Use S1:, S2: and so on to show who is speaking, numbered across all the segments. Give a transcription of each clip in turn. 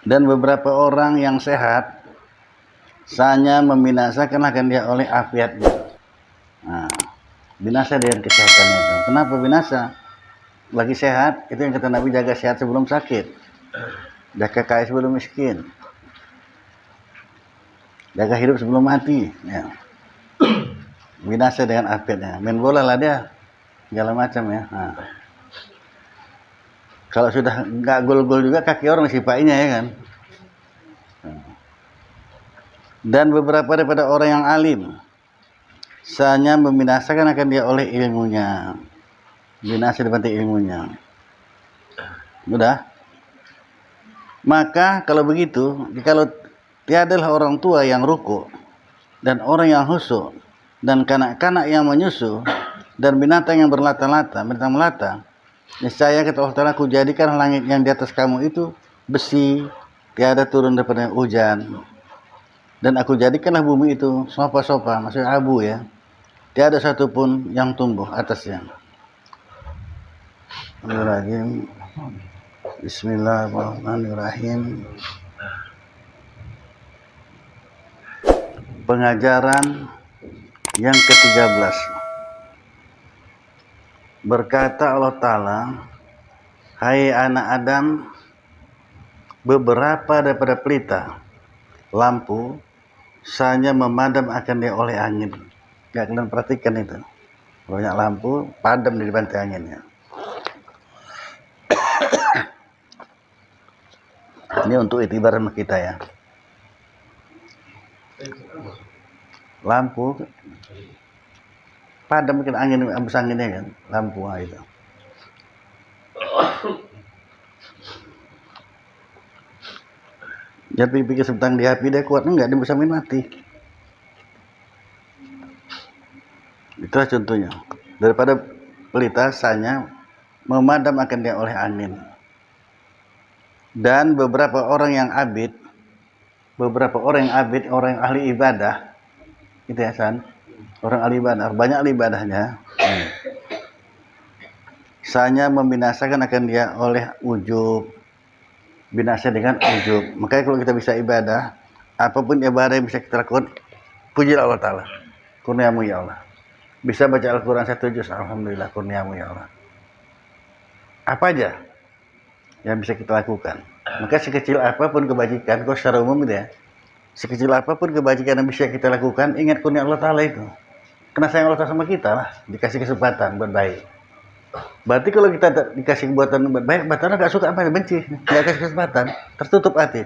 S1: Dan beberapa orang yang sehat hanya membinasakan akan dia oleh afiatnya. Nah, binasa dengan kesehatannya itu. Kenapa binasa? Lagi sehat, itu yang kata Nabi, jaga sehat sebelum sakit, jaga kaya sebelum miskin, jaga hidup sebelum mati. Ya. Binasa dengan afiatnya. Main bola lah dia, segala macam ya. Nah. Kalau sudah nggak gol-gol juga kaki orang sipainya ya kan. Dan beberapa daripada orang yang alim hanya membinasakan akan dia oleh ilmunya. Binasa dibantu ilmunya. Udah. Maka kalau begitu, kalau tiadalah orang tua yang ruku dan orang yang khusyuk dan kanak-kanak yang menyusu dan binatang yang berlata-lata, binatang melata, niscaya kata Allah Ta'ala, aku jadikan langit yang di atas kamu itu besi, tiada turun daripada hujan, dan aku jadikanlah bumi itu sopa-sopa, maksudnya abu ya, tiada satupun yang tumbuh atasnya. Bismillahirrahmanirrahim. Pengajaran yang ke-13. Berkata Allah Ta'ala, hai anak Adam, beberapa daripada pelita lampu hanya memadam akan dia oleh angin. Gak kalian perhatikan itu, banyak lampu padam di bantai anginnya. Ini untuk itibar sama kita ya. Lampu padam mungkin angin, hembus anginnya kan, lampu itu. Jadi pikir sebentar di api dia kuat, enggak, dia bisa main mati. Itulah contohnya. Daripada pelita hanya memadam akan dia oleh angin. Dan beberapa orang yang abid, orang yang ahli ibadah, itu ya San, orang ahli ibadah, banyak ahli ibadahnya, hanya membinasakan akan dia oleh ujub, binasa dengan ujub. Makanya kalau kita bisa ibadah, apapun ibadah yang bisa kita lakukan, pujilah Allah Ta'ala, kurniamu ya Allah. Bisa baca Al-Quran 1 juz, alhamdulillah, kurniamu ya Allah. Apa aja yang bisa kita lakukan. Maka sekecil apapun kebajikan, kalau secara umum gitu ya, sekecil apapun kebajikan yang bisa kita lakukan, ingat kurnia Allah Ta'ala itu. Karena sayang Allah Ta'ala sama kita lah, dikasih kesempatan buat baik. Berarti kalau kita dikasih kebuatan buat baik, Batalnya gak suka apa, benci, gak kasih kesempatan, tertutup hati.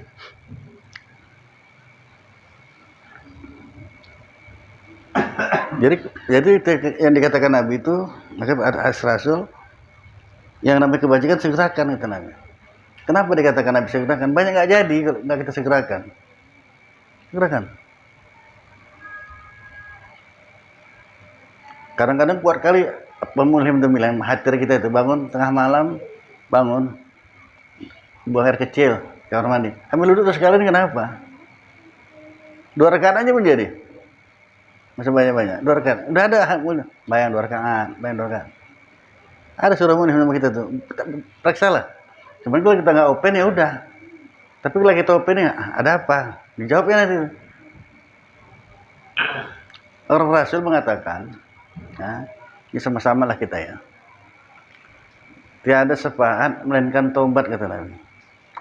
S1: Jadi yang dikatakan Nabi itu, maka ada Rasul, yang namanya kebajikan segerakan itu Nabi. Kenapa dikatakan Nabi segerakan? Banyak nggak jadi kalau nggak kita segerakan. Kadang-kadang kuat kali pemulihan demikian, hati kita itu bangun tengah malam, buang air kecil, kamar mandi, ambil duduk sekalian, kenapa? 2 rakaat aja pun jadi. Masih banyak-banyak, 2 rakaat. Udah ada bayang 2 rakaat, Ada suruh munih sama kita tuh, periksa lah. Cuman kalau kita nggak open ya udah. Tapi kalau kita open ya ada apa? Dijawabnya nanti. Orang Rasul mengatakan, ya, ini sama-sama lah kita ya. Tiada syafaat melainkan taubat kata Nabi.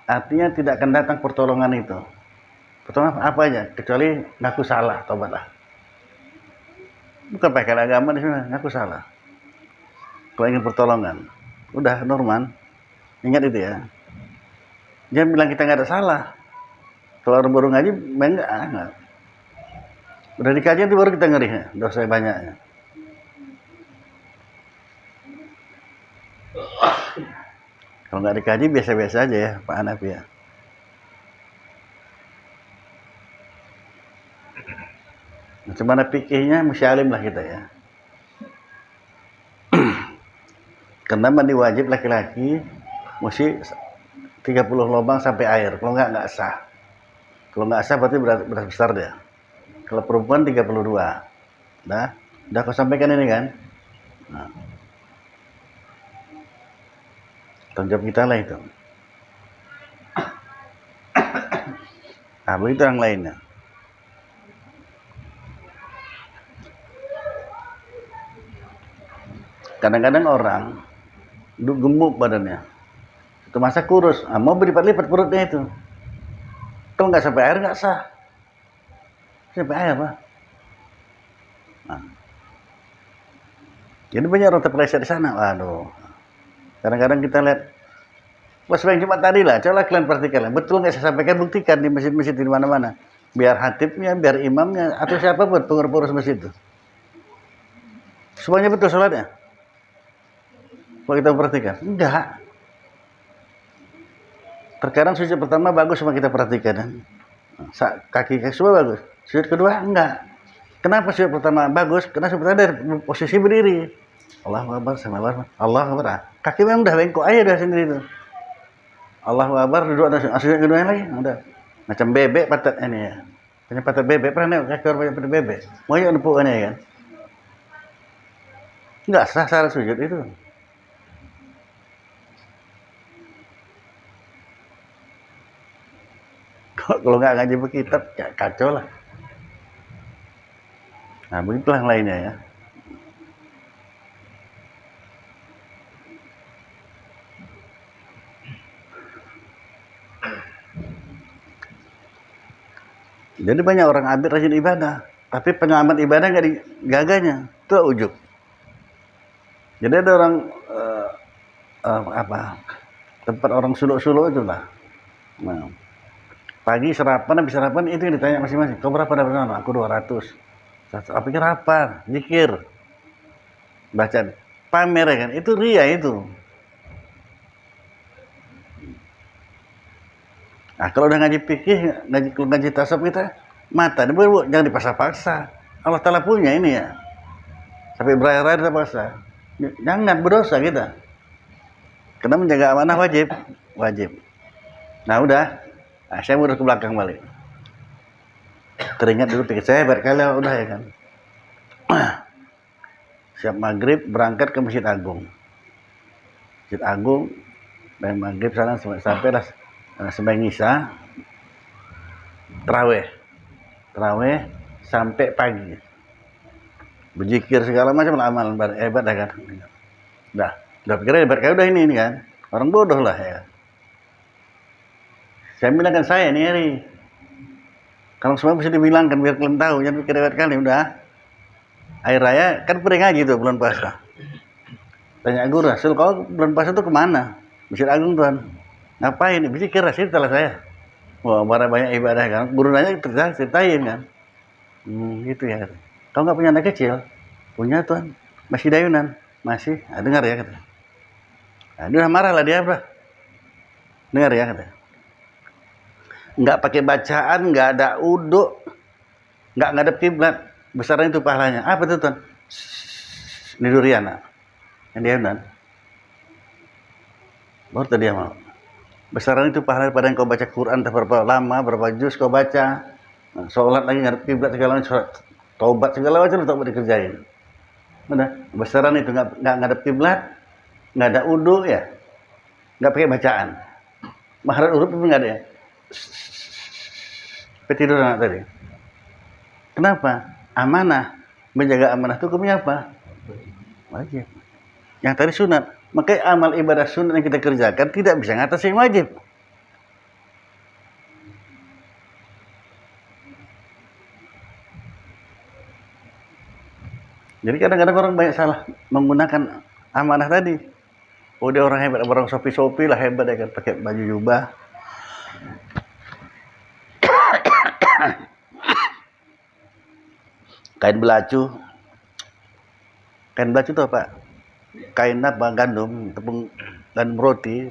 S1: Artinya tidak akan datang pertolongan itu. Pertolongan apa aja? Kecuali ngaku salah, taubatlah. Bukan pakai agama di sini, ngaku salah. Kalau ingin pertolongan, udah Norman. Ingat itu ya. Jangan bilang kita nggak ada salah. Kalau orang baru ngaji, enggak. Udah dikaji itu baru kita ngeri ya, dosa banyaknya. Kalau nggak dikaji biasa-biasa aja ya Pak Hanafi ya. Macam mana fikihnya, mesti alim lah kita ya. Karena mandi wajib laki-laki mesti 30 lubang sampai air. Kalau nggak sah. Kalau nggak sah berarti berat besar dia. Kalau perempuan 32. Udah kau sampaikan ini kan? Nah. Tanggung jawab kita lah itu. begitu yang lainnya. Kadang-kadang orang gemuk badannya, itu masa kurus, mau berlipat-lipat perutnya itu. Kalau nggak sampai air nggak sah. Sampai air apa? Nah. Jadi banyak orang terpeleset di sana. Waduh. Kadang-kadang kita lihat, pas yang Jumat tadi lah, coba kalian perhatikan, betul nggak saya sampaikan, buktikan di masjid-masjid di mana-mana. Biar hatibnya, biar imamnya, atau siapapun pengurus masjid itu. Semuanya betul sholatnya. Kalau kita perhatikan, enggak. Terkadang sujud pertama bagus, sama kita perhatikan. Kaki semua bagus. Sujud kedua enggak. Kenapa sujud pertama bagus? Karena sebenarnya dari posisi berdiri. Allahu Akbar, sama Allahu Akbar. Kaki memang udah bengkok aja udah sendiri itu. Allahu Akbar, duduk ada sujud kedua lagi, udah. Macam bebek patat ini ya. Punya patat bebek, pernah nengok kaki orang punya patat bebek. Mau aja nepukannya kan. Enggak sah cara sujud itu. Kalau nggak ngaji berkitab, ya kacau lah. Nah, begitulah yang lainnya ya. Jadi banyak orang abid rajin ibadah, tapi penyelamat ibadah nggak digaganya, itu ujub. Jadi ada orang tempat orang suluk-suluk itu lah. Nah, pagi sarapan, habis sarapan itu yang ditanya masing-masing, kau berapa dapat anak? Aku 200. Apa pikir apa? Zikir, baca, pamer ya kan? Itu ria itu. Nah, kalau udah ngaji fikih, ngaji tasawuf kita, mata, jangan dipaksa-paksa. Allah Ta'ala punya ini ya. Sampai berakhir-akhir terpaksa. Jangan berdosa kita. Karena menjaga amanah wajib. Nah udah, saya mundur ke belakang balik. Teringat dulu pikir saya hebat kali udah ya kan. Siap maghrib berangkat ke Masjid Agung. Masjid Agung dari maghrib sana sampai lah sembahyang Isya, terawih sampai pagi. Berzikir segala macam amal hebat dah kan. Udah pikir hebat kali udah ini kan. Orang bodoh lah ya. Saya bilangkan saya nih hari. Kalau semua bisa dibilangkan biar kalian tahu, jangan pikir hebat kali udah. Air raya kan pernah ngaji tuh bulan puasa. Tanya guru, Rasul kau bulan puasa tuh kemana? Masjid Agung tuan. Ngapain? Berzikir sih setelah saya. Wah, banyak ibadah kan. Guru nanya ceritain kan. Gitu ya. Kau nggak punya anak kecil? Punya tuan. Masih dayunan? Masih. Nah, dengar ya kata. Nah, dia marah lah dia apa? Dengar ya kata. Nggak pakai bacaan, nggak ada uduk, nggak ngadep kiblat, besaran itu pahalanya. Apa tuh tuan? Ini durian, yang dayunan. Baru tadi dia mau. Besaran itu pahala pada yang kau baca Quran berapa lama, berapa juz kau baca, nah, sholat lagi ngadep kiblat segala macam, taubat segala macam untuk dikerjain. Udah, besaran itu nggak ngadep kiblat, nggak ada udu ya, nggak pakai bacaan, maharat huruf pun nggak ada ya. Tidur anak tadi. Kenapa? Amanah, menjaga amanah itu hukumnya apa? Wajib. Yang tadi sunat. Makanya amal ibadah sunat yang kita kerjakan tidak bisa ngatasin wajib. Jadi kadang-kadang orang banyak salah menggunakan amanah tadi. Oh dia orang hebat, orang sopi-sopi lah hebat ya kan, pakai baju jubah. Kain belacu itu apa? Kain apa? Gandum, tepung dan roti,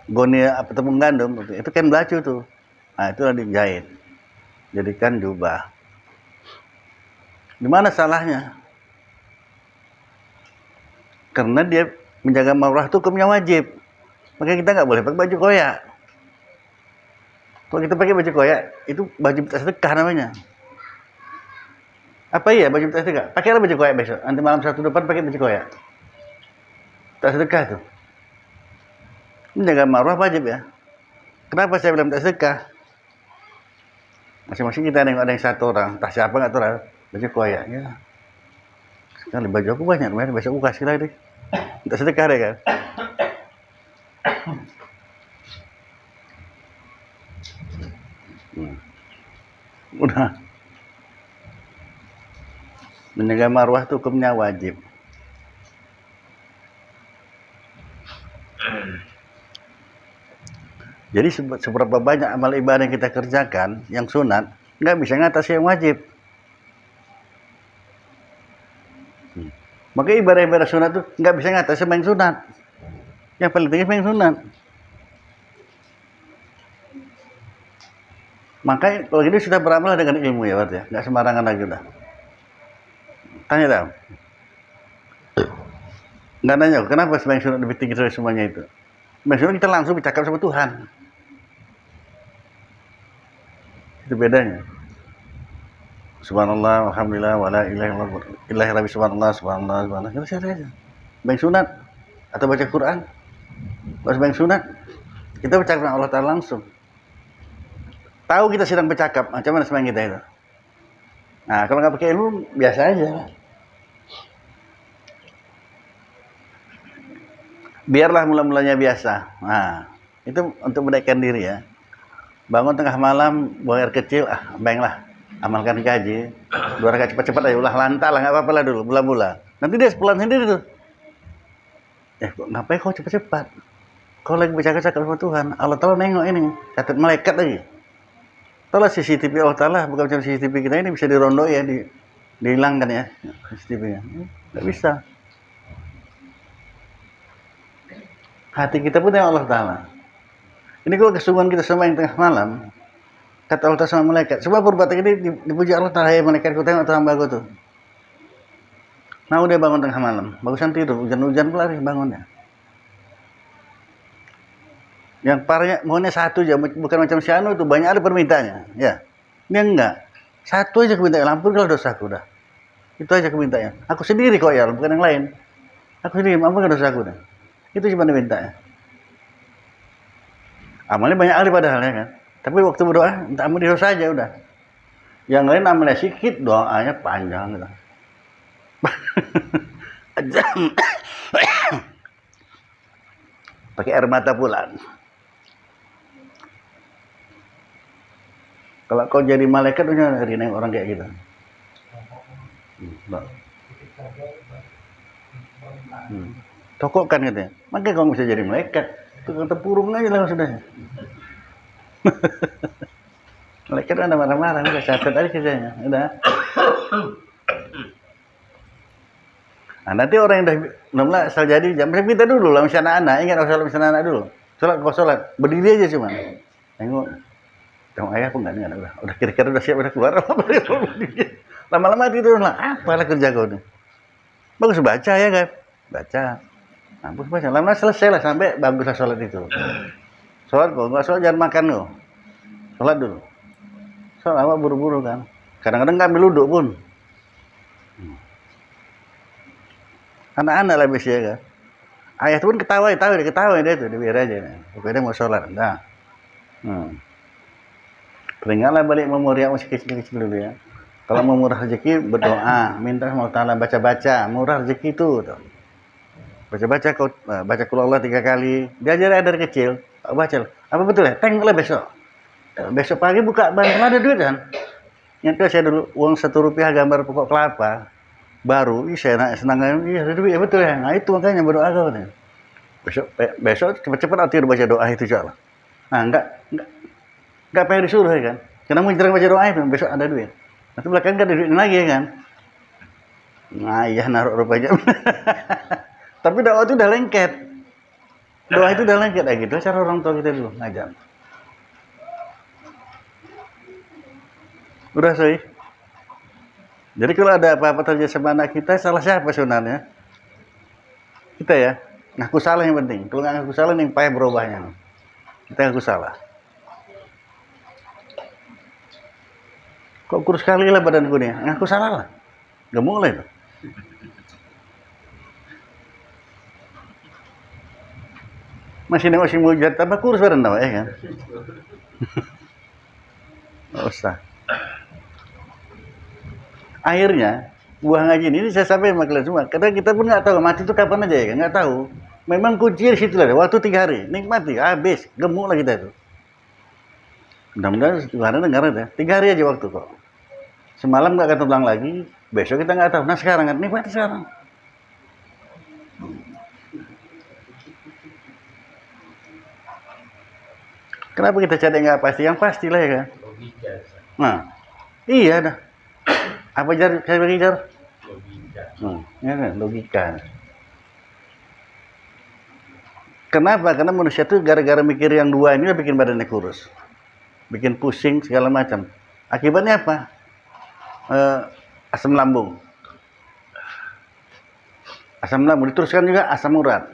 S1: goni apa tepung gandum itu kain belacu tuh. Nah itu dijahit, jadikan jubah. Gimana salahnya? Karena dia menjaga marwah itu hukumnya wajib, makanya kita nggak boleh pakai baju koyak. Kalau kita pakai baju koyak itu baju sedekah namanya. Apa iya baju tas sedekah? Pakailah baju koyak besok. Nanti malam satu depan pakai baju koyak. Tas sedekah tuh. Menjaga marwah wajib ya. Kenapa saya bilang tas sedekah? Masing-masing kita nengok ada yang satu orang, tak siapa nggak tahu lah, baju koyaknya. Sekali baju aku banyak, besok aku kasih lagi. Tak sedekah deh kan. Udah. Menjaga marwah itu hukumnya wajib. Jadi seberapa banyak amal ibadah yang kita kerjakan, yang sunat, nggak bisa ngatasi yang wajib. Maka ibadah-ibadah sunat itu nggak bisa ngatasi yang sunat. Yang paling tinggi yang sunat. Maka kalau gini sudah beramal dengan ilmu ya berarti ya, nggak sembarangan lagi udah. Tanya dah. Nggak nanya, kenapa sembahyang sunat lebih tinggi dari semuanya itu? Sembahyang sunat kita langsung bercakap sama Tuhan. Itu bedanya. Subhanallah, alhamdulillah, wala ilaha illallah, subhanallah, subhanallah. Kita siapa aja. Sembahyang sunat atau baca Quran. Kalau sembahyang sunat, kita bercakap dengan Allah Ta'ala langsung. Tahu kita sedang bercakap, macam mana sembahyang kita itu. Nah, kalau nggak pakai ilmu, biasa aja. Biarlah mula-mulanya biasa. Nah, itu untuk menaikkan diri ya. Bangun tengah malam, buang air kecil, bayanglah, amalkan kaji. 2 rakaat cepat-cepat aja, ulah lantak lah, nggak apa-apa lah dulu, mula-mula. Nanti dia sepelan sendiri tuh. Ngapain kau cepat-cepat? Kau lagi bercakap-cakap sama Tuhan, Allah Ta'ala nengok ini, catat malaikat lagi. Tahu CCTV Allah Ta'ala, bukan macam CCTV kita ini bisa dirondok ya, dihilangkan ya CCTV-nya. Nggak bisa. Hati kita pun yang Allah Ta'ala. Ini kalau kesungguhan kita sembahyang tengah malam, kata Allah Ta'ala sama malaikat, sebab perbuatan ini dipuji Allah Ta'ala, ya malaikat, ku tengok hamba aku tuh. Nah udah bangun tengah malam, bagusan tidur, hujan-hujan pula bangunnya. Yang parahnya, mohonnya satu aja, bukan macam si Anu itu, banyak ada permintaannya. Ya, dia enggak. Satu aja kemintaan, ampun kalau dosaku dah. Itu aja kemintaannya. Aku sendiri kok ya, bukan yang lain. Aku sendiri, ampunkan dosaku dah. Itu cuma dimintanya. Amalnya banyak kali padahal ya kan. Tapi waktu berdoa, minta ampun dosa aja udah. Yang lain amalnya sedikit, doanya panjang gitu. Pakai air mata pula. Kalau kau jadi malaikat, udah hari ini orang kayak gitu. Tokokkan katanya. Makanya kau bisa jadi malaikat. Tukang tempurung aja lah sudah. Malaikat ada marah-marah, udah catat aja kerjanya, udah. Nah, nanti orang yang udah asal jadi jam kita dulu lah, misalnya anak-anak, ingat sholat misalnya anak dulu. Sholat kau sholat, berdiri aja cuma. Tengok ayah pun enggak udah kira-kira udah siap udah keluar. Lama-lama tidur lah, apalah kerja kau nih. Bagus baca ya kan, baca. Bagus baca, lama selesai lah sampai baguslah sholat itu. Sholat kok, nggak sholat jangan makan loh. Sholat dulu. Sholat lama buru-buru kan. Kadang-kadang nggak ambil duduk pun. Anak-anak lah biasanya kan. Ayah tuh pun ketawa dia tuh, dia biar aja. Pokoknya dia mau sholat. Nah. Teringatlah balik memori yang masih kecil-kecil dulu ya. Kalau mau murah rezeki berdoa, minta sama Allah Ta'ala, baca-baca, murah rezeki itu. Baca-baca, baca Qul Allah 3 kali. Diajar dari kecil, baca. Apa betul ya? Tengoklah besok. Besok pagi buka bank, ada duit kan? Nyata saya dulu uang Rp1 gambar pokok kelapa baru, saya senang, iya ada duit ya betul ya. Nah itu makanya berdoa kau nih. Besok cepat-cepat nanti baca doa itu insyaallah. Nah enggak pengen disuruh ya kan? Karena mau jarang baca doa itu besok ada duit. Nanti belakang kan ada duit lagi ya kan? Nah iya naruh rupanya. Tapi doa itu udah lengket. Doa itu udah lengket kayak gitu. Cara orang tua kita dulu ngajar. Udah sih. Jadi kalau ada apa-apa terjadi sama anak kita, salah siapa sebenarnya? Kita ya. Ngaku salah yang penting. Kalau nggak ngaku salah, yang payah berubahnya. Kita ngaku salah. Kok kurus sekali lah badanku nih? Ngaku salah lah. Gak mulai tuh. Masih mujud tambah kurus badan tau ya kan? Nggak usah. Akhirnya buah ngaji ini saya sampai sama kalian semua, karena kita pun nggak tahu mati itu kapan aja ya, nggak tahu. Memang kuncinya di situ lah, waktu 3 hari nikmati, habis gemuk lah kita itu. Mudah-mudahan Tuhan dengar ya, 3 hari aja waktu kok. Semalam nggak akan terulang lagi, besok kita nggak tahu. Nah sekarang kan nikmati sekarang. Kenapa kita cari nggak pasti? Yang pastilah ya kan.
S2: Logika.
S1: Nah, iya dah. Apa saya bagi jar?
S2: Logika.
S1: Ya kan, logika. Kenapa? Karena manusia tuh gara-gara mikir yang dua ini udah bikin badannya kurus, bikin pusing segala macam. Akibatnya apa? Asam lambung. Asam lambung diteruskan juga asam urat.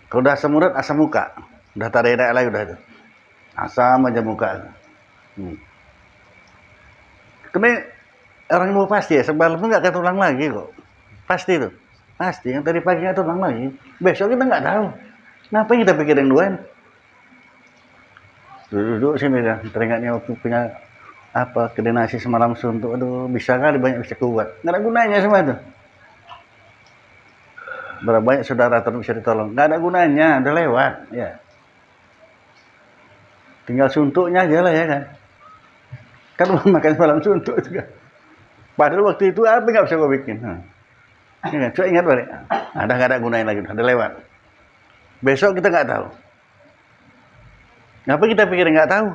S1: Kalau udah asam urat, asam muka. Udah tak ada lagi udah itu. Asam aja muka. Karena orang mau pasti ya, sebelum itu nggak akan ulang lagi kok. Pasti itu. Pasti, yang tadi pagi nggak ulang lagi. Besok kita nggak tahu. Ngapain kita pikir yang duaan? Duduk sini kan, teringatnya waktu punya apa kedai nasi semalam suntuk, aduh bisa kali banyak bisa kuat. Nggak ada gunanya semua itu. Berapa banyak saudara terus bisa ditolong? Nggak ada gunanya, udah lewat. Ya. Tinggal suntuknya aja lah ya kan. Kan makan semalam suntuk juga. Padahal waktu itu apa nggak bisa gue bikin. Ya, coba ingat balik. Ada nggak ada gunanya lagi, ada lewat. Besok kita nggak tahu. Ngapa kita pikir nggak tahu?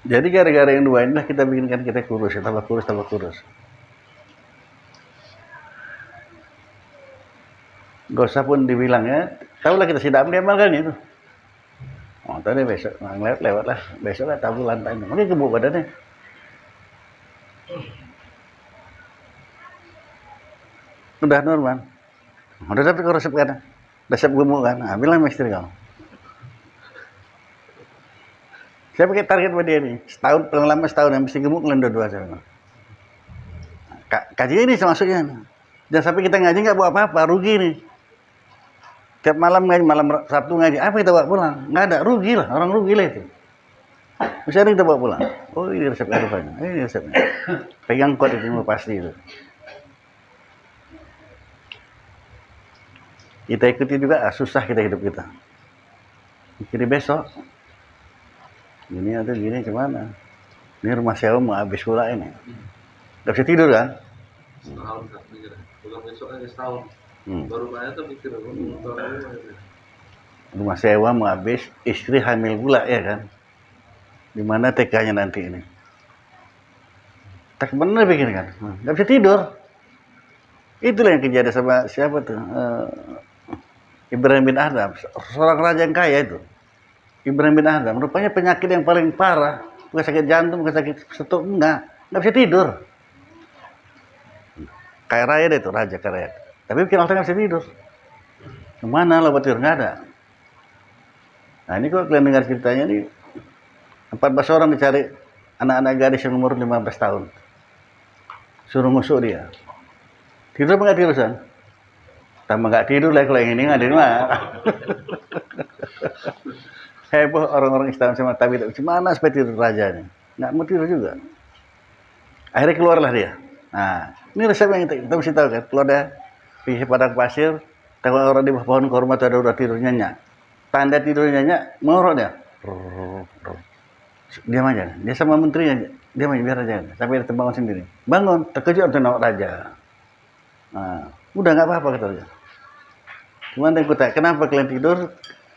S1: Jadi gara-gara yang dua inilah kita bikinkan kita kurus, ya, tambah kurus, tambah kurus. Gak usah pun dibilangnya, tahulah kita sidang diamalkan itu. Oh, tadi besok, lewat lah, besok lah tabu lantai. Mungkin gebuk badannya. Udah normal. Udah tapi kau resep kan, resep gemuk kan, bilang sama istri kamu. Saya pakai target buat dia nih, setahun, paling lama setahun, yang mesti gemuk kalian dua-dua saya. Kajian ini termasuknya. Jangan sampai kita ngaji nggak bawa apa-apa, rugi nih. Tiap malam ngaji, malam Sabtu ngaji, apa kita bawa pulang? Nggak ada, rugi lah, orang rugi lah itu. Misalnya kita bawa pulang, oh ini resep rupanya, ini resepnya. Pegang kuat itu pasti itu. Kita ikuti juga, susah kita hidup kita. Mikir besok. Gini atau gini gimana? Ini rumah sewa mau habis pula ini. Gak bisa tidur kan?
S2: Setahun tak mikir. Bukan besok aja setahun. Baru bayar tuh mikir.
S1: Rumah sewa mau habis, istri hamil pula ya kan? Dimana TK-nya nanti ini? Tak bener bikin kan? Gak bisa tidur. Itulah yang kejadian sama siapa tuh? Ibrahim bin Adham, seorang raja yang kaya itu. Ibrahim bin Adham, rupanya penyakit yang paling parah, bukan sakit jantung, bukan sakit stroke, enggak bisa tidur. Kaya raya deh itu, raja kaya. Tapi bikin orang nggak bisa tidur. Kemana lah buat tidur, nggak ada. Nah ini kalau kalian dengar ceritanya nih, 14 orang dicari anak-anak gadis yang umur 15 tahun. Suruh musuh dia. Tidur apa nggak tidur, San? Tambah nggak tidur lah kalau yang ini nggak ada mah. Heboh orang-orang Islam sama Tabi, gimana supaya tidur rajanya? Nggak mau tidur juga. Akhirnya keluarlah dia. Nah, ini resep yang kita mesti tahu kan. Kalau dia pergi padang pasir, tahu orang di bawah pohon kurma itu ada udah tidur nyenyak. Tanda tidur nyenyak, mengorok dia. Diam aja. Dia sama menterinya, diam aja biar aja. Sampai dia terbangun sendiri. Bangun, terkejut untuk nengok raja. Nah, udah nggak apa-apa kata dia. Cuman dia kata, kenapa kalian tidur?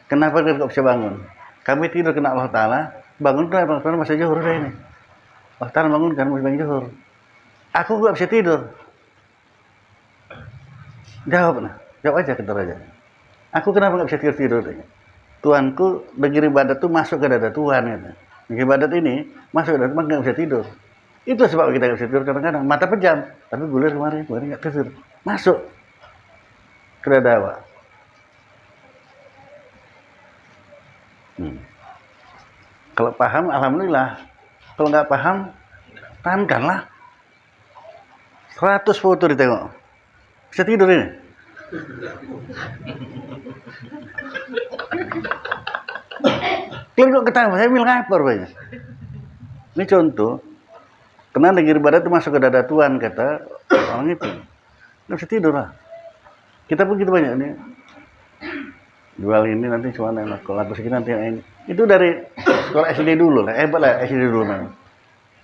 S1: Kenapa kalian kok bisa bangun? Kami tidur kena Allah Ta'ala, bangun tuh Allah Ta'ala masih zuhur udah ini. Allah Ta'ala bangun kan masih bangun zuhur. Aku gak bisa tidur. Jawab aja kata raja. Aku kenapa gak bisa tidur? Tuanku bagi ibadat tuh masuk ke dada Tuhan. Gitu. Bagi ibadat ini masuk ke dada Tuhan gak bisa tidur. Itu sebab kita gak bisa tidur kadang-kadang. Mata pejam, tapi gulir kemarin gak tidur. Masuk ke dada awak. Kalau paham, alhamdulillah. Kalau nggak paham, tahankanlah. 100 foto ditengok. Bisa tidur ini. Kalian kok ketawa? Saya bilang apa rupanya? Ini contoh. Karena negeri barat itu masuk ke dada Tuhan, kata orang itu. Nggak bisa tidur lah. Kita pun gitu banyak nih. Jual ini nanti cuma enak. Kalau aku segini nanti ini. Itu dari sekolah SD dulu lah. Hebat lah SD dulu memang.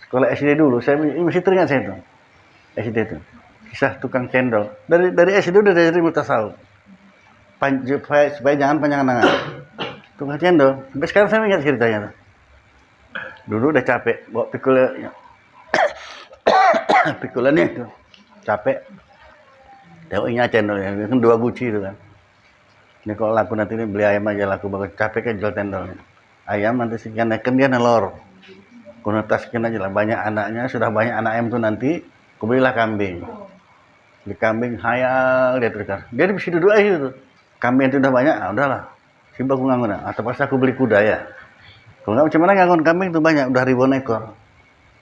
S1: Sekolah SD dulu. Saya masih teringat saya itu. SD itu. Kisah tukang cendol. Dari SD udah dari ilmu tasawuf. Supaya jangan panjang angan. Tukang cendol. Sampai sekarang saya ingat ceritanya. Dulu udah capek bawa pikulnya. Pikulannya itu capek. Tengoknya cendolnya kan 2 guci itu kan. Ini kalau laku nanti ini beli ayam aja laku bagus. Capek kan jual cendolnya. Ayam nanti sekian ikan dia nelor. Konotasikan aja lah, banyak anaknya, sudah banyak anak ayam tuh nanti kubelilah kambing. Beli kambing hayal dia terus kan. Dia bisa duduk aja tuh. Kambing itu udah banyak, udahlah. Simba aku ngangon. Atau pas aku beli kuda ya. Kalau nggak macam mana ngangon kambing tuh banyak, udah ribuan ekor.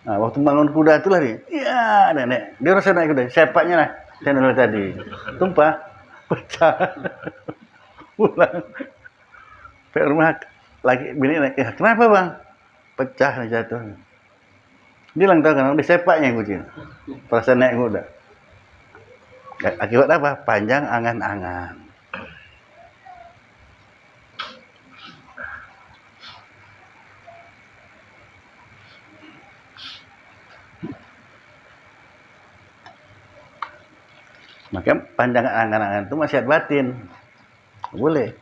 S1: Nah, waktu bangun kuda itulah dia. Iya, nenek. Dia rasa naik kuda. Sepaknya lah. Channel tadi. Tumpah. Pecah. Pulang. Ke rumah. Lagi bini naik. Ya, kenapa bang? Pecah jatuh. Dia bilang tahu kan. Udah sepaknya kucing. Perasaan naik kuda. Akibat apa? Panjang angan-angan. Maka pandangan angan-angan itu maksiat batin. Boleh.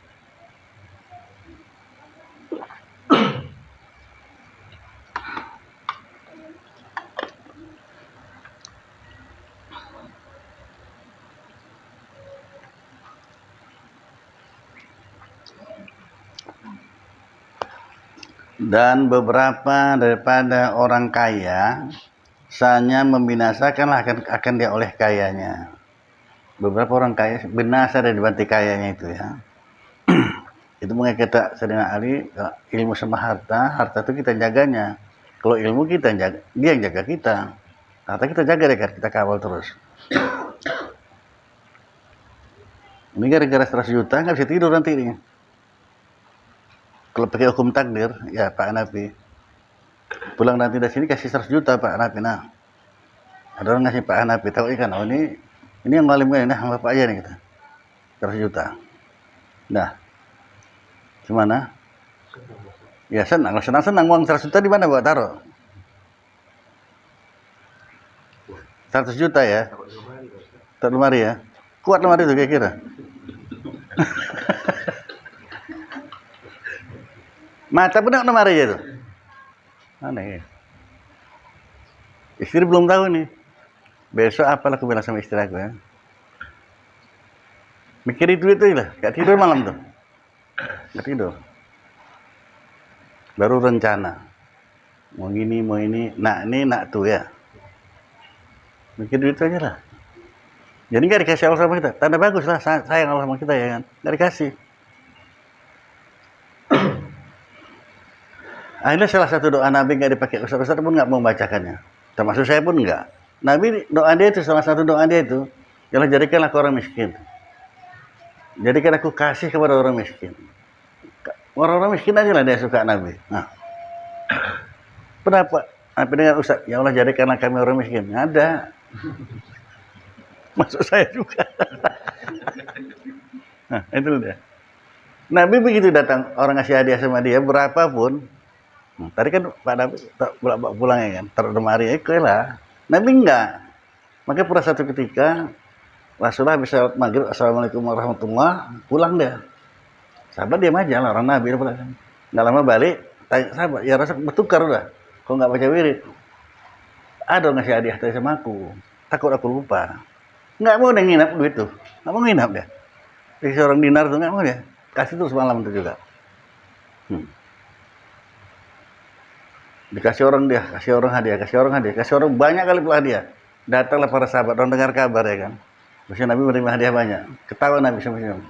S1: Dan beberapa daripada orang kaya hanya membinasakan akan dia oleh kayanya. Beberapa orang kaya binasa dari bantai kayanya itu ya. Itu makanya kata Sayyidina Ali, ilmu sama harta itu kita jaganya. Kalau ilmu kita jaga, dia yang jaga kita. Harta kita jaga deh, kita kawal terus. Ini gara-gara 100 juta nggak bisa tidur nanti ini. Kalau pakai hukum takdir, ya Pak Hanafi. Pulang nanti dari sini kasih 100 juta Pak Hanafi. Nah, ada orang ngasih Pak Hanafi, tahu ikan, oh ini yang ngalim kan, nah bapak aja nih kita. 100 juta. Nah, gimana? Ya senang uang 100 juta di mana buat taruh? 100 juta ya? Taruh lemari ya? Kuat lemari itu kira-kira? Mata pun nak lemari aja tuh. Aneh ya. Istri belum tahu nih. Besok apalah aku bilang sama istri aku ya. Mikirin duit tuh lah, gak tidur malam tuh. Gak tidur. Baru rencana. Mau gini, mau ini, nak tuh ya. Mikir duit aja lah. Jadi gak dikasih Allah sama kita. Tanda bagus lah, sayang Allah sama kita ya kan. Gak dikasih. Akhirnya salah satu doa Nabi gak dipakai. Ustaz-ustaz pun gak mau membacakannya. Termasuk saya pun enggak. Nabi doa dia itu, salah satu doa dia itu, ialah jadikanlah aku orang miskin. Jadikan aku kasih kepada orang miskin. Orang-orang miskin aja lah dia suka Nabi. Nah, kenapa? Nabi dengan Ustaz, ya Allah jadikanlah kami orang miskin. Ada. Masuk saya juga. Nah, itu dia. Nabi begitu datang, orang ngasih hadiah sama dia, berapapun. Tadi kan Pak Nabi pulang ya kan, taruh lemari lah. Nabi enggak. Makanya pada satu ketika Rasulullah bisa maghrib, assalamualaikum warahmatullah, pulang dia. Sahabat dia aja lah, orang Nabi. Nggak lama balik, tanya sahabat, ya Rasul bertukar udah. Kok nggak baca wirid? Ada ngasih hadiah tadi sama aku, takut aku lupa. Nggak mau dia nginap duit tuh, nggak mau nginap dia. Jadi seorang dinar tuh nggak mau dia, kasih tuh semalam itu juga. Dikasih orang dia, kasih orang hadiah, kasih orang banyak kali pula hadiah. Datanglah para sahabat, orang dengar kabar ya kan. Maksudnya Nabi menerima hadiah banyak. Ketawa Nabi sama-sama.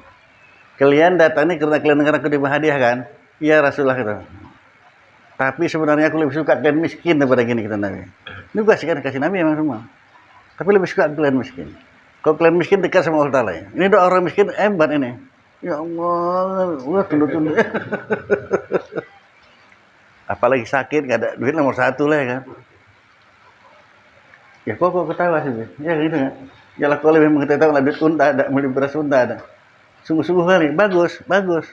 S1: Kalian datang ini karena kalian dengar aku diberi hadiah kan? Iya Rasulullah kata. Tapi sebenarnya aku lebih suka kalian miskin daripada gini kata Nabi. Ini kasih Nabi emang semua. Tapi lebih suka kalian miskin. Kalau kalian miskin dekat sama Allah Ta'ala ya. Ini doa orang miskin hebat ini. Ya Allah, wah tunduk-tunduk. Apalagi sakit, gak ada duit nomor satu lah ya kan. Ya kok ketawa sih, ya gitu kan. Ya lah kalau memang kita tahu lah duit pun tak ada, beli beras pun tak ada. Sungguh-sungguh kali, bagus, bagus.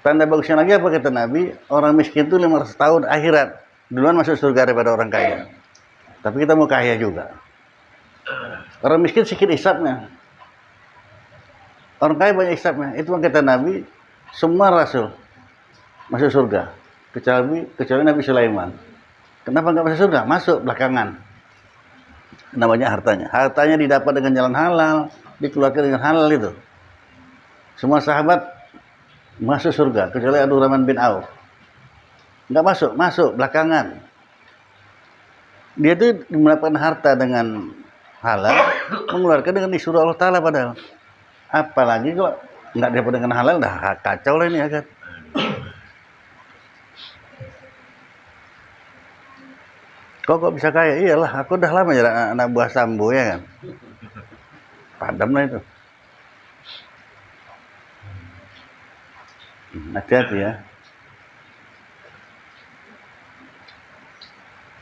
S1: Tanda bagusnya lagi apa kata Nabi? Orang miskin itu 500 tahun akhirat. Duluan masuk surga daripada orang kaya. Tapi kita mau kaya juga. Orang miskin sedikit hisapnya. Orang kaya banyak hisapnya. Itu kata Nabi, semua rasul masuk surga. Kecuali Nabi Sulaiman. Kenapa nggak masuk surga? Masuk belakangan. Namanya hartanya. Hartanya didapat dengan jalan halal, dikeluarkan dengan halal itu. Semua sahabat masuk surga, kecuali Abdurrahman bin Auf. Nggak masuk belakangan. Dia itu mendapatkan harta dengan halal, mengeluarkan dengan disuruh Allah Ta'ala padahal. Apalagi kalau nggak dapat dengan halal, dah kacau lah ini ya kan. Kok bisa kaya? Iyalah, aku udah lama jadi anak buah Sambo ya kan. Padam lah itu. Hati-hati ya.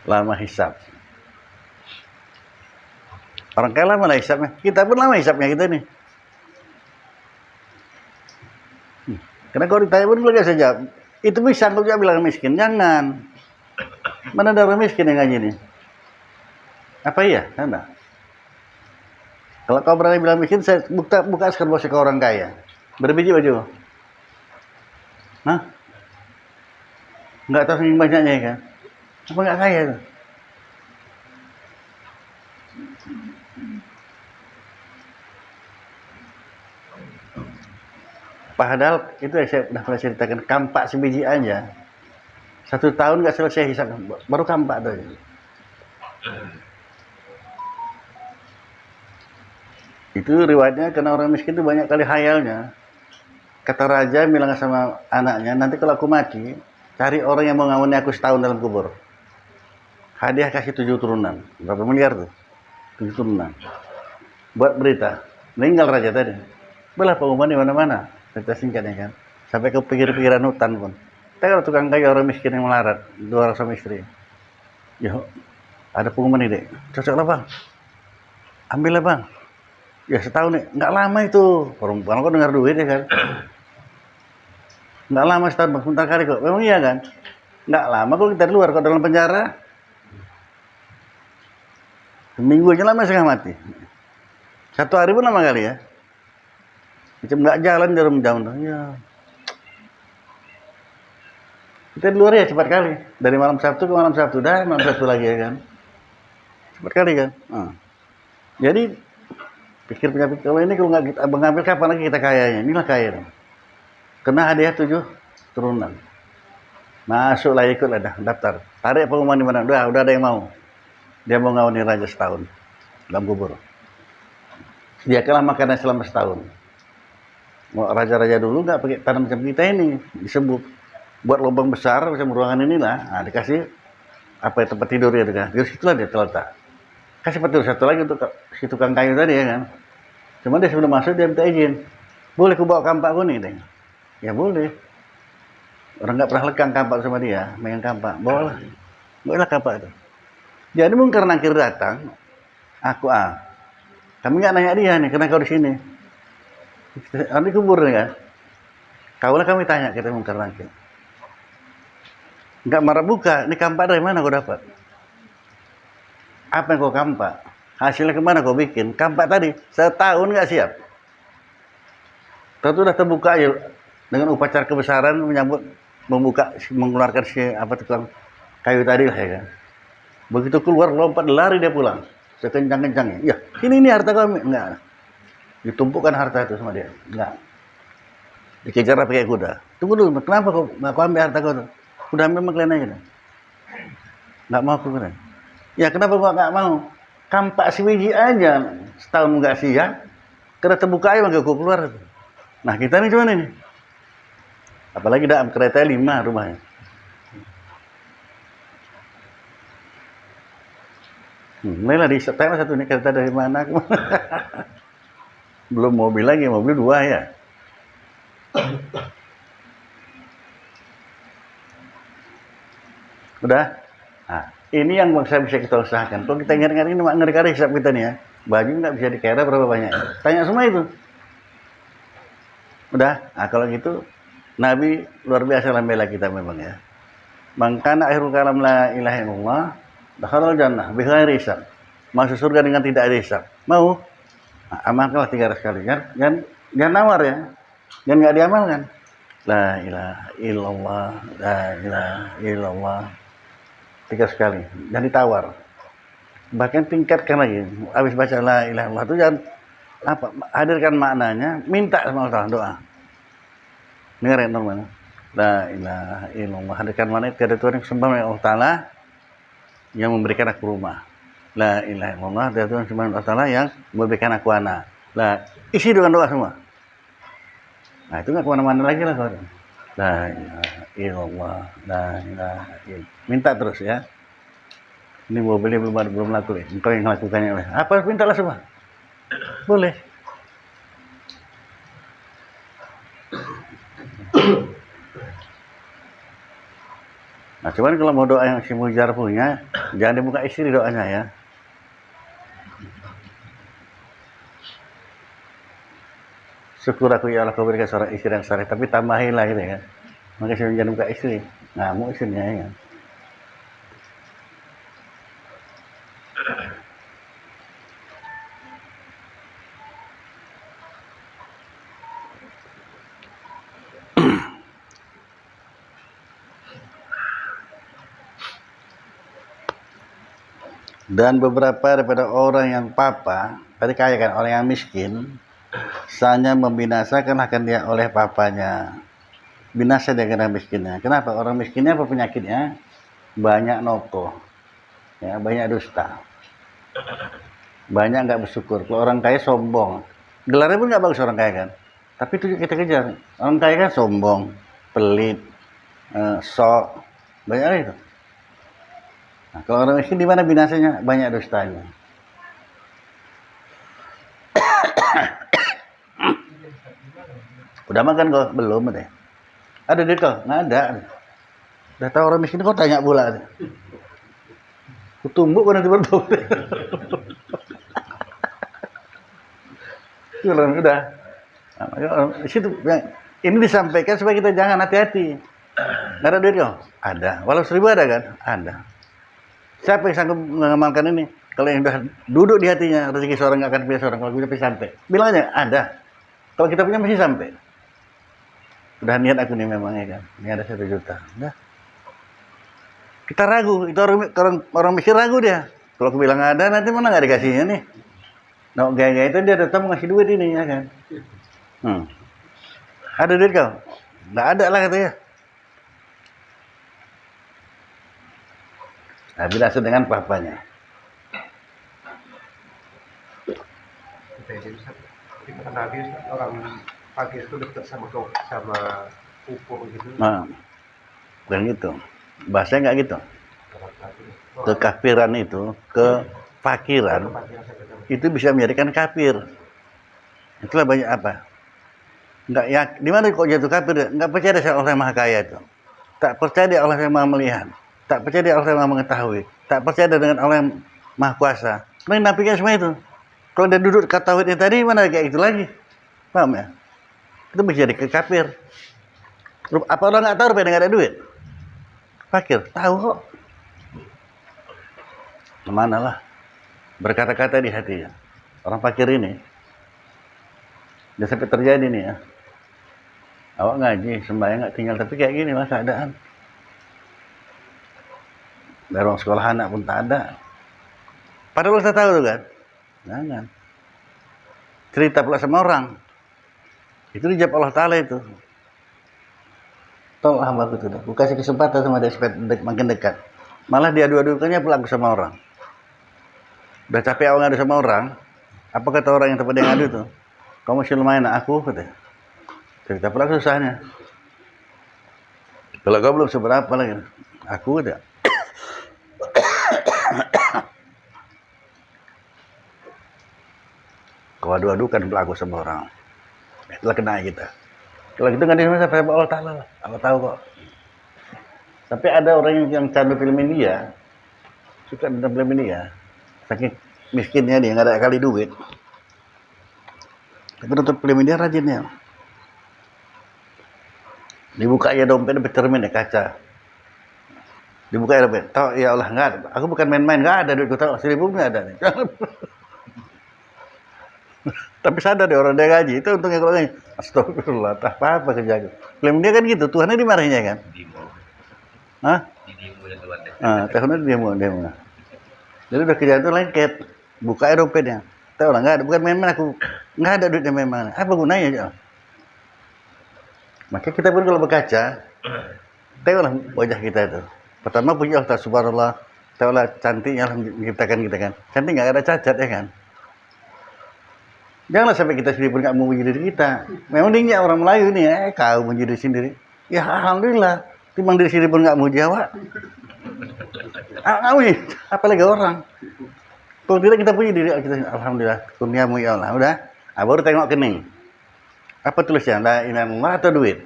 S1: Lama hisap. Orang kaya lama lah hisapnya. Kita pun lama hisapnya kita nih. Karena kalau ditanya pun belum bisa jawab. Itu bisa kalau dia bilang miskin. Jangan. Mana ada orang miskin yang ngaji nih? Apa iya? Enggak. Kalau kau berani bilang miskin, saya buka sekarang bosnya ke orang kaya. Berbiji baju. Hah? Enggak tahu saking banyaknya ya kan? Apa enggak kaya tuh? Padahal itu yang saya udah pernah ceritakan, kampak sebiji aja. 1 tahun nggak selesai hisap, baru kampak tuh. Itu riwayatnya karena orang miskin itu banyak kali hayalnya. Kata raja bilang sama anaknya, nanti kalau aku mati, cari orang yang mau ngawini aku setahun dalam kubur. Hadiah kasih 7 turunan. Berapa miliar tuh? 7 turunan. Buat berita. Meninggal raja tadi. Belah pengumuman di mana-mana. Cerita singkatnya kan. Sampai ke pikir-pikiran hutan pun. Tapi kalau tukang kayu orang miskin yang melarat, 2 orang suami istri. Ya, ada pengumuman ide. Cocok lah bang. Ambil lah bang. Ya setahun nih. Nggak lama itu. Perempuan kok dengar duit ya kan. Nggak lama setahun bang. Sebentar kali kok. Memang iya kan. Nggak lama kok kita di luar. Kok dalam penjara. Seminggu aja lama setengah mati. 1 hari pun lama kali ya. Macam nggak jalan dalam jam. Ya. Kita di luar ya cepat kali. Dari malam Sabtu ke malam Sabtu. Dah malam Sabtu lagi ya kan. Cepat kali kan. Jadi pikir kalau ini kalau nggak kita mengambil kapan lagi kita kayanya. Inilah kaya. Kena hadiah 7 turunan. Masuklah ikutlah dah daftar. Tarik pengumuman di mana. Udah ada yang mau. Dia mau ngawini raja setahun dalam kubur. Sediakanlah makanan selama setahun. Mau raja-raja dulu nggak pakai tanam macam kita ini disebut. Buat lubang besar macam ruangan inilah, nah, dikasih apa ya, tempat tidur ya kan. Di situlah dia terletak. Kasih petir satu lagi untuk si tukang kayu tadi ya kan. Cuma dia sebelum masuk dia minta izin. Boleh ku bawa kampakku nih, deh. Ya boleh. Orang nggak pernah lekang kampak sama dia, megang kampak. Bawalah kampak itu. Jadi mungkin nangkir datang, kami nggak nanya dia nih, kenapa kau di sini? Nanti kubur nih kan. Kaulah kami tanya kita mungkin nangkir. Nggak marah buka, ini kampak dari mana kau dapat? Apa yang kau kampak? Hasilnya kemana kau bikin? Kampak tadi, setahun nggak siap. Tentu udah terbuka aja dengan upacara kebesaran mengeluarkan si tukang kayu tadi lah ya kan. Begitu keluar lompat lari dia pulang, sekencang-kencangnya. Ya, ini harta kami. Enggak. Ditumpukkan harta itu sama dia. Enggak. Dikejar pakai kuda. Tunggu dulu, kenapa kau ambil harta kau tuh? Udah ambil kalian aja dah. Nggak mau aku keren. Ya kenapa gua nggak mau? Kampak sebiji aja setahun nggak siap. Karena terbuka aja nggak gua keluar. Nah kita nih cuman ini. Apalagi dalam kereta 5 rumahnya. Mulailah disetel satu nih kereta dari mana ke mana. Belum mobil lagi, mobil 2 ya. Udah. Nah, ini yang bisa kita usahakan. Kalau kita ingat-ingat ini ngeri-ngeri hisap kita nih ya. Baju nggak bisa dikira berapa banyak. Tanya semua itu. Udah. Nah, kalau gitu Nabi luar biasa lah bela kita memang ya. Mangkana akhirul kalam la ilaha illallah dakhalal jannah bighairi hisab. Masuk surga dengan tidak ada hisab. Mau? Nah, amalkanlah 300 kali kan. Jangan nawar ya. Jangan nggak diamalkan. La ilaha illallah, la ilaha illallah. 300 kali. Jangan ditawar. Bahkan tingkatkan lagi. Habis baca la ilaha illallah itu jangan apa? Hadirkan maknanya, minta sama Allah doa. Dengar ya normal. La ilaha illallah. Hadirkan maknanya tiada Tuhan yang sembah oleh Allah Ta'ala yang memberikan aku rumah. La ilaha illallah. Tiada Tuhan yang sembah oleh Allah Ta'ala yang memberikan aku anak. Isi dengan doa semua. Nah itu nggak kemana-mana lagi lah kalau. La ilaha illallah, la ilaha illallah. Minta terus ya. Ini mobilnya belum laku nih. Engkau yang melakukannya. Apa mintalah semua. Boleh. Nah cuman kalau mau doa yang si Mujar punya, jangan dibuka istri doanya ya. Syukur aku ya Allah kau berikan seorang istri yang saleh, tapi tambahilah gitu ya. Maka saya jangan buka istri, ngamuk istrinya ya. Dan beberapa daripada orang yang papa, tadi kaya kan, orang yang miskin, hanya membinasakan akan dia oleh papanya. Binasa dia kena miskinnya. Kenapa? Orang miskinnya apa penyakitnya? Banyak nopo, ya, banyak dusta, banyak nggak bersyukur. Kalau orang kaya sombong, gelarnya pun nggak bagus orang kaya kan. Tapi itu kita kejar. Orang kaya kan sombong, pelit, sok, banyak itu. Nah, kalau orang miskin di mana binasanya? Banyak dustanya. Udah makan kok? Belum deh. Ada duit kok? Nggak ada. Udah tahu orang miskin kok tanya pula. Kutumbuk kan nanti bertemu. Udah. Nah, situ ini disampaikan supaya kita jangan hati-hati. Nggak ada duit kok? Ada. Walau 1000 ada kan? Ada. Siapa yang sanggup mengamalkan ini? Kalau yang sudah duduk di hatinya, rezeki seorang nggak akan punya seorang. Kalau kita sampai, bilang aja ada. Kalau kita punya mesti sampai. Udah niat aku nih memang ya kan. Ini ada 1 juta. Udah. Kita ragu. Itu orang miskin ragu dia. Kalau aku bilang ada, nanti mana nggak dikasihnya nih. Nah, gaya-gaya itu dia datang ngasih duit ini ya kan. Ada duit kau? Nggak ada lah katanya. Nah, binasa dengan papanya.
S3: Nabi orang Pakis itu dekat sama pupuk gitu.
S1: Nah, dan gitu. Bahasanya nggak gitu. Kekafiran itu, kefakiran itu bisa menjadikan kafir. Itulah banyak apa? Nggak ya, di mana kok jatuh kafir? Nggak percaya sama Allah yang Maha Kaya itu. Tak percaya dia Allah yang Maha Melihat. Tak percaya dia Allah yang Maha Mengetahui. Tak percaya dengan Allah yang Maha Kuasa. Nah, nafikan semua itu. Kalau dia duduk kata tauhidnya tadi, mana kayak itu lagi? Paham ya? Itu bisa jadi kafir. Apa orang nggak tahu rupanya nggak ada duit? Fakir, tahu kok. Kemana lah? Berkata-kata di hatinya. Orang fakir ini, dia sampai terjadi nih ya. Awak ngaji, sembahyang nggak tinggal, tapi kayak gini lah keadaan. Dari ruang sekolah anak pun tak ada. Padahal kita tahu tuh kan. Jangan. Cerita pula sama orang. Itu dijawab Allah Ta'ala itu. Tolong hamba aku tuh. Aku kasih kesempatan sama dia supaya makin dekat. Malah dia adu-adukannya pula aku sama orang. Udah capek awal ngadu sama orang. Apa kata orang yang tempat dia ngadu tuh? Kamu masih lumayan aku katanya. Cerita pula susahnya. Kalau kau belum seberapa lagi. Aku udah. Kau adu-adukan berlaku sama orang. Itulah kena kita. Kalau gitu nggak bisa sampai Allah Ta'ala lah. Allah tahu kok. Tapi ada orang yang candu film India, suka nonton film India, saking miskinnya dia nggak ada kali duit. Tapi nonton film India rajinnya. Dibuka ya dompet bercermin ya kaca. Dibuka ya dompet. Tahu ya Allah nggak ada. Aku bukan main-main, nggak ada duit. Tahu 1.000 nggak ada nih. Tapi sadar deh orang dia gaji itu untungnya kalau gaji. Astagfirullah, tak apa-apa kerja. Film dia kan gitu, Tuhannya dimarahinnya kan. Hah? Tahunnya demo. Jadi udah kerjaan itu lengket, buka dompetnya. Tahu lah nggak ada, bukan main-main aku, nggak ada duitnya memang. Apa gunanya ya? Maka kita pun kalau berkaca, tengoklah wajah kita itu. Pertama puji Allah subhanallah, tengoklah cantiknya Allah menciptakan kita kan. Cantik nggak ada cacat ya kan. Janganlah sampai kita sendiri pun nggak mau puji diri kita. Memang dia orang Melayu nih, kau puji diri sendiri. Ya alhamdulillah. Timbang diri sendiri pun nggak mau jawab. Apalagi orang. Kalau tidak kita puji diri kita, alhamdulillah, kurniamu ya Allah. Udah, baru tengok kening. Apa tulisnya? La ilaha illallah atau duit?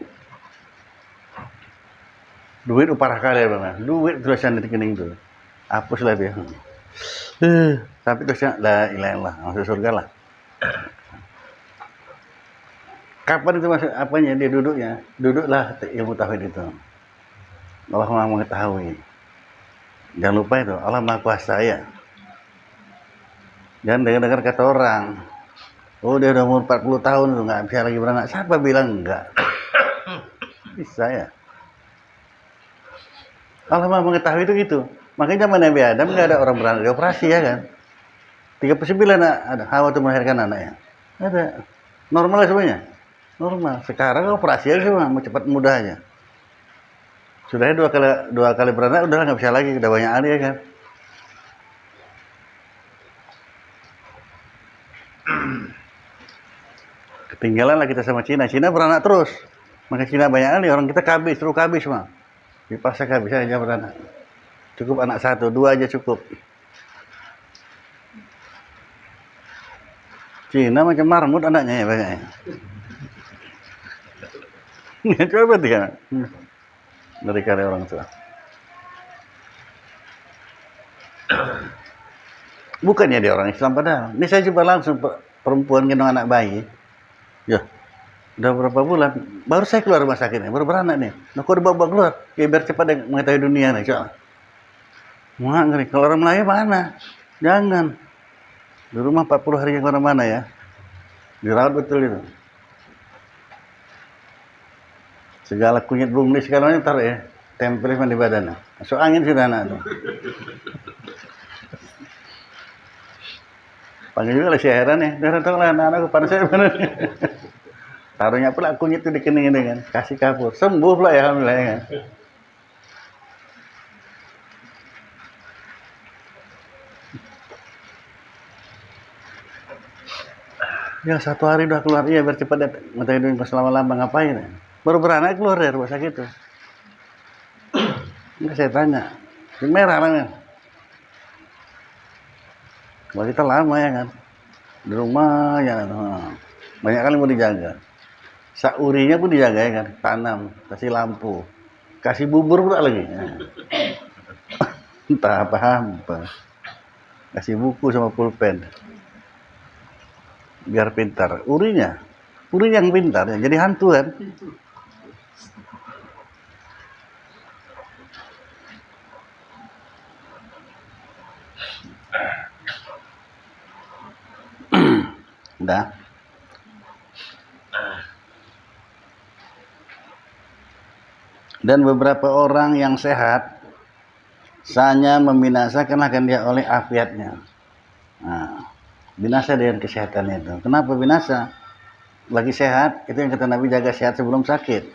S1: Duit upah kali bang. Duit tulisan di kening itu. Hapuslah dia. Tapi tulisnya la ilaha illallah, masuk surga lah. Kapan itu masuk apanya dia duduknya? Duduklah ilmu tauhid itu. Allah Maha mengetahui. Jangan lupa itu, Allah Maha Kuasa ya. Jangan dengar kata orang. Oh dia udah umur 40 tahun tuh nggak bisa lagi beranak. Siapa bilang enggak? Bisa ya. Allah Maha mengetahui itu gitu. Makanya zaman Nabi Adam nggak ada orang beranak dioperasi ya kan. 39 ada Hawa tuh melahirkan anaknya. Ada. Normal semuanya. Normal. Sekarang operasi aja semua, mau cepat mudah aja. Sudah dua kali beranak udah nggak bisa lagi, udah banyak ahli ya kan. Ketinggalan lah kita sama Cina. Cina beranak terus. Maka Cina banyak ahli, orang kita kabis, terus kabis mah. Dipaksa kabis aja beranak. Cukup anak 1, 2 aja cukup. Cina macam marmut anaknya ya banyaknya. Coba dia. Dari kali orang tua. Bukannya dia orang Islam padahal. Ini saya coba langsung perempuan gendong anak bayi. Ya, udah berapa bulan? Baru saya keluar rumah sakit nih, baru beranak nih. Nah, kok dibawa keluar? Ya, biar cepat mengetahui dunia nih, coba. Wah, ngeri. Kalau orang Melayu mana? Jangan. Di rumah 40 hari yang kemana-mana ya. Dirawat betul itu. Segala kunyit bunglis segalanya taruh ya. Tempel di badannya. Masuk angin sudah anak itu. Panggil juga lah si heran ya. Dia tahu lah anak-anakku panas saya mana. Taruhnya pula kunyit itu di kening ini kan. Kasih kapur. Sembuh pula ya alhamdulillah ya kan. Ya 1 hari udah keluar, iya biar cepat deh. Ngetahidin pas lama-lama ngapain ya. Baru beranak keluar dari rumah sakit tuh. Ini saya tanya. Ini merah namanya. Kalau kita lama ya kan. Di rumah ya kan. Banyak kali mau dijaga. Saurinya pun dijaga ya kan. Tanam, kasih lampu. Kasih bubur pula lagi. Entah apa-apa. Kasih buku sama pulpen. Biar pintar. Urinya yang pintar ya. Jadi hantu kan. Udah. Dan beberapa orang yang sehat hanya membinasakan akan dia oleh afiatnya. Nah, binasa dengan kesehatannya itu. Kenapa binasa? Lagi sehat, itu yang kata Nabi, jaga sehat sebelum sakit.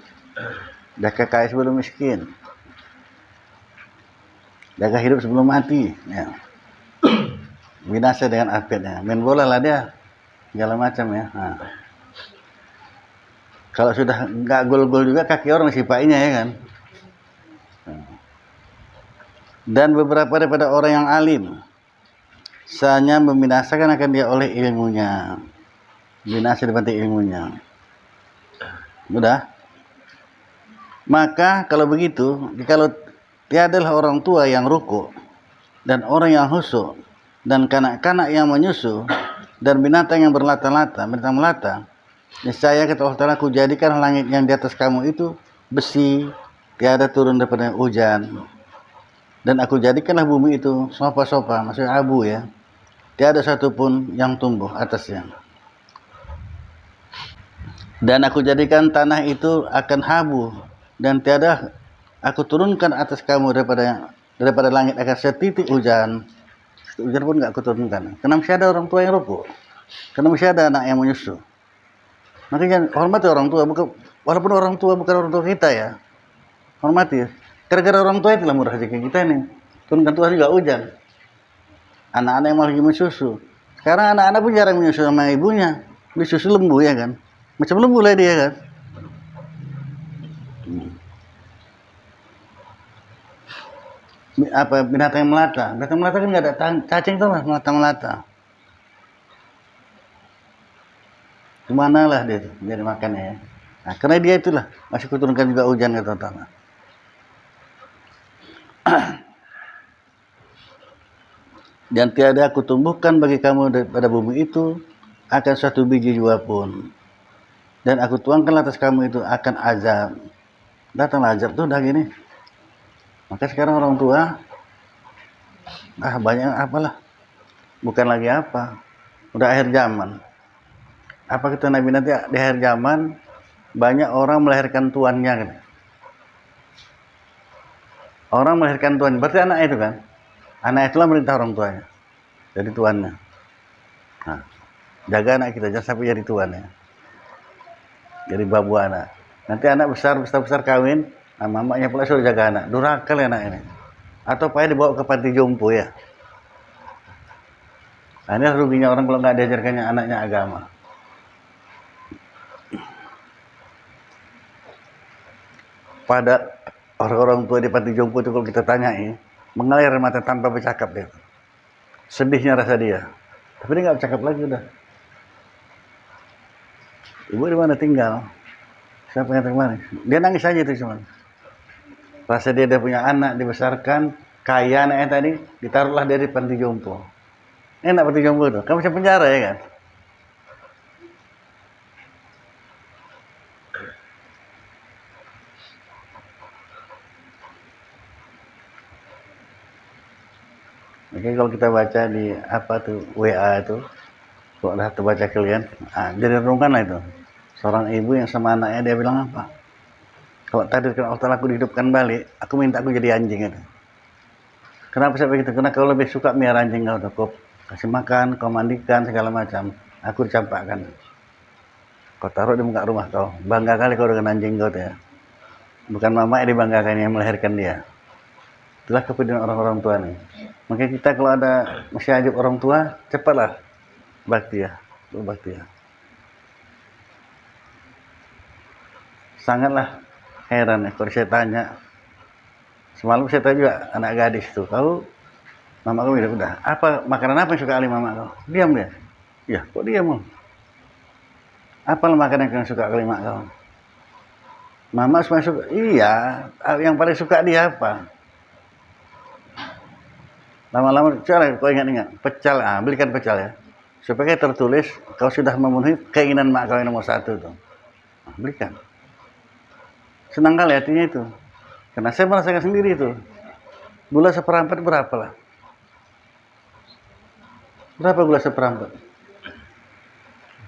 S1: Jaga kaya sebelum miskin. Jaga hidup sebelum mati. Ya. Binasa dengan afiatnya. Main bola lah dia. Segala macam ya. Nah. Kalau sudah nggak gol-gol juga kaki orang sipainya ya kan. Dan beberapa daripada orang yang alim hanya membinasakan akan dia oleh ilmunya. binasa dibanting ilmunya. Mudah. Maka kalau begitu, kalau tiadalah orang tua yang ruku dan orang yang khusyuk dan kanak-kanak yang menyusu dan binatang yang berlata-lata, binatang melata, niscaya kata Allah Ta'ala, aku jadikan langit yang di atas kamu itu besi, tiada turun daripada hujan, dan aku jadikanlah bumi itu sopa-sopa, maksudnya abu ya, tiada satupun yang tumbuh atasnya, dan aku jadikan tanah itu akan habu, dan tiada aku turunkan atas kamu daripada langit akan setitik hujan. Hujan pun enggak aku turunkan. Karena masih ada orang tua yang rukuk. Karena masih ada anak yang menyusu. Makanya hormati orang tua, walaupun orang tua bukan orang tua kita ya. Hormati. Gara-gara orang tua itulah murah rezeki kita nih. Turunkan Tuhan juga hujan. Anak-anak yang lagi menyusu. Sekarang anak-anak pun jarang menyusu sama ibunya. Disusu lembu ya kan. Macam lembu lah dia kan. Apa binatang yang melata? Binatang melata kan nggak ada cacing tuh lah, melata. Kemana lah dia tuh, jadi makannya ya. Nah, karena dia itulah masih kuturunkan juga hujan kata Allah. Dan tiada aku tumbuhkan bagi kamu daripada bumi itu akan suatu biji jua pun. Dan aku tuangkan atas kamu itu akan azab. Datanglah azab tuh udah gini. Maka sekarang orang tua banyak apalah, bukan lagi apa, udah akhir zaman. Apa kata Nabi nanti di akhir zaman banyak orang melahirkan tuannya kan? Orang melahirkan tuannya, berarti anak itu kan? Anak itulah merintah orang tuanya, jadi tuannya. Nah, jaga anak kita jangan sampai jadi tuannya, jadi babu anak. Nanti anak besar kawin. Nah, mamanya pula suruh jaga anak. Durhaka ya anak ini. Atau payah dibawa ke panti jompo ya. Nah, ini ruginya orang kalau nggak diajarkannya anaknya agama. Pada orang-orang tua di panti jompo itu kalau kita tanyai, mengalir mata tanpa bercakap dia. Sedihnya rasa dia. Tapi dia nggak bercakap lagi udah. Ibu di mana tinggal? Siapa yang kemana? Dia nangis aja itu cuman. Rasa dia punya anak, dibesarkan, kaya anaknya tadi, ditaruhlah dia di panti jompo. Enak panti jompo itu, kan bisa penjara ya kan? Oke, kalau kita baca di apa tuh WA itu, kalau udah terbaca kalian, jadi renungkan lah itu. Seorang ibu yang sama anaknya dia bilang apa? Kalau tadi kan Allah aku dihidupkan balik, aku minta aku jadi anjing itu. Kenapa saya begitu? Karena kau lebih suka miara anjing kau kasih makan, kau mandikan segala macam. Aku dicampakkan. Kau taruh di muka rumah kau. Bangga kali kau dengan anjing kau tuh ya. Bukan mama yang dibanggakan yang melahirkan dia. Itulah kepedulian orang-orang tua nih. Makanya kita kalau ada masih ajak orang tua, cepatlah bakti ya, berbakti ya. Sangatlah heran ya kalau saya tanya. Semalam saya tanya juga anak gadis tuh, kau mama kau bilang udah apa makanan apa yang suka kali mama kau? Diam dia. Ya kok diam? Apa makanan yang suka kali mak kau? Mama semua suka. Iya, yang paling suka dia apa? Lama-lama coba kau ingat-ingat pecal, belikan pecal ya. Supaya tertulis kau sudah memenuhi keinginan mak kau yang nomor 1 tuh. Belikan. Senang kali hatinya itu. Karena saya merasakan sendiri itu. Gula seperempat berapa lah? Berapa gula seperempat?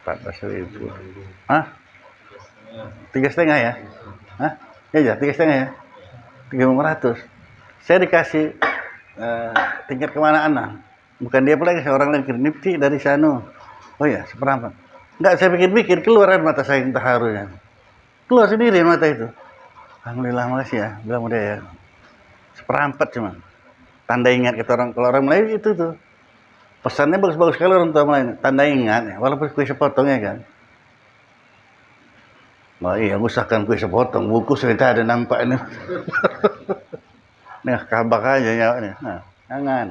S1: 14.000. Hah? 3,5 ya? Hah? Ya, 3,5 ya? 3.500. Saya dikasih tingkat kemana anak? Bukan dia pula, seorang lain kirim nipti dari sana. Oh ya, seperempat. Enggak, saya pikir-pikir keluar mata saya yang terharunya. Keluar sendiri mata itu. Alhamdulillah, makasih ya, bilang udah ya. Seperempat cuma. Tanda ingat kata orang, kalau orang Melayu itu tuh. Pesannya bagus-bagus sekali orang tua Melayu. Tanda ingat ya, walaupun kue sepotong ya kan. Oh iya, usahkan kue sepotong, buku cerita ada nampak ini. Nih, kabak aja ya ini. Nah, jangan.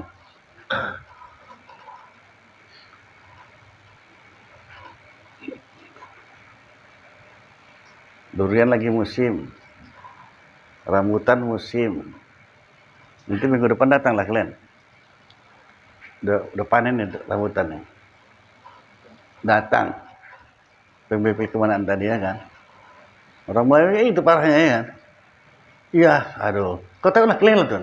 S1: Durian lagi musim, rambutan musim. Nanti minggu depan datanglah kalian. Udah panen ya rambutannya. Datang. PBP kemana tadi ya kan? Orang Melayu itu parahnya ya. Iya, aduh. Kau tahu lah kalian tuh.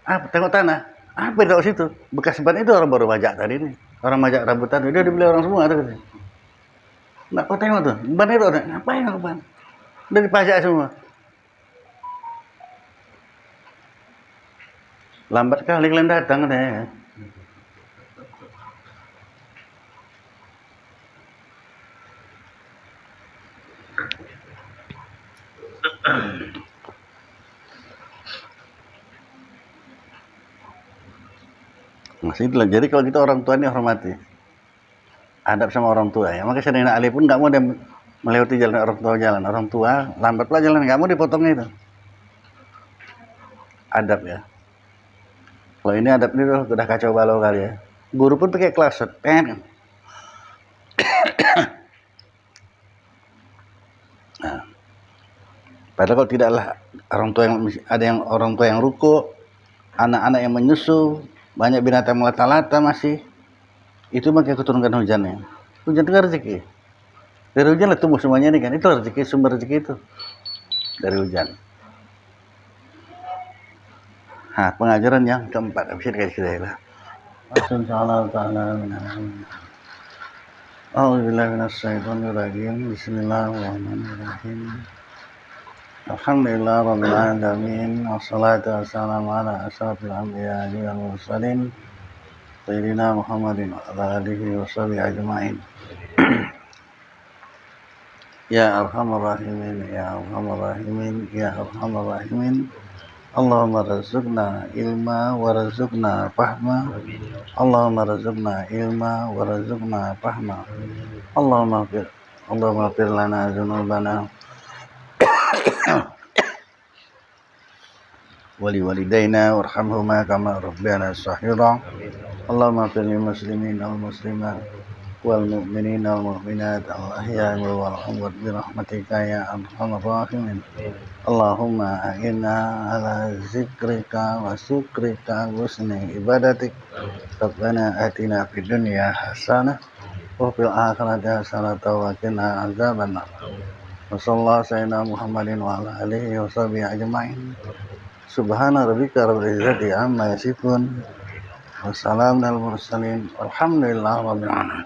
S1: Ah, tengok tanah. Apa yang tahu situ? Bekas ban itu orang baru majak tadi nih. Orang majak rambutan dia dibeli orang semua tuh. Nah, kau tengok tuh. Ban itu ada. Ngapain aku ban? Udah dipajak semua. Lambat kali kalian datang katanya. Masih itulah. Jadi kalau kita orang tua ini hormati, adab sama orang tua ya. Makanya Sayyidina Ali pun nggak mau dia melewati jalan orang tua jalan. Orang tua lambat pula jalan, nggak mau dipotongnya itu. Adab ya. Kalau ini adab ini udah kacau balau kali ya. Guru pun pakai kelas pen. Nah, padahal kalau tidaklah orang tua yang ada yang orang tua yang ruku, anak-anak yang menyusu, banyak binatang melata-lata masih, itu makanya keturunkan hujannya. Hujan itu kan rezeki. Dari hujan lah tumbuh semuanya ini kan. Itu rezeki, sumber rezeki itu dari hujan. Nah, pengajaran yang keempat, bisa dikasih kita lah. A'udzubillahiminasyaitonirrajim. Bismillahirrahmanirrahim. Alhamdulillah rabbil alamin. Wassalatu wassalamu ala asyrafil anbiya'i wal mursalin. Sayyidina Muhammadin wa ala alihi wa sahbihi ajma'in. Ya arhamar rahimin, ya arhamar rahimin, ya arhamar rahimin. Allahumma razuqna ilma wa razuqna fahma. Allahumma razuqna ilma wa razuqna fahma. Allahumma fir lana dzunubana wali walidaina warhamhuma kama rabbana sahira. Allahumma fir lil muslimin wal muslimat wal mu'minin wal mu'minat al ahya'i wal amwat bi rahmatika ya arhamar rahimin. Allahumma a'inna ala zikrika wa syukrika wa husni ibadatik. Rabbana atina fid dunya hasanah wa fil akhirati hasanah wa qina azabannar. Wa sallallahu sayyidina Muhammadin wa ala alihi wa sahbihi ajma'in. Subhana rabbika rabbil izzati amma yasifun. Wassalamun alal mursalin. Alhamdulillah rabbil alamin.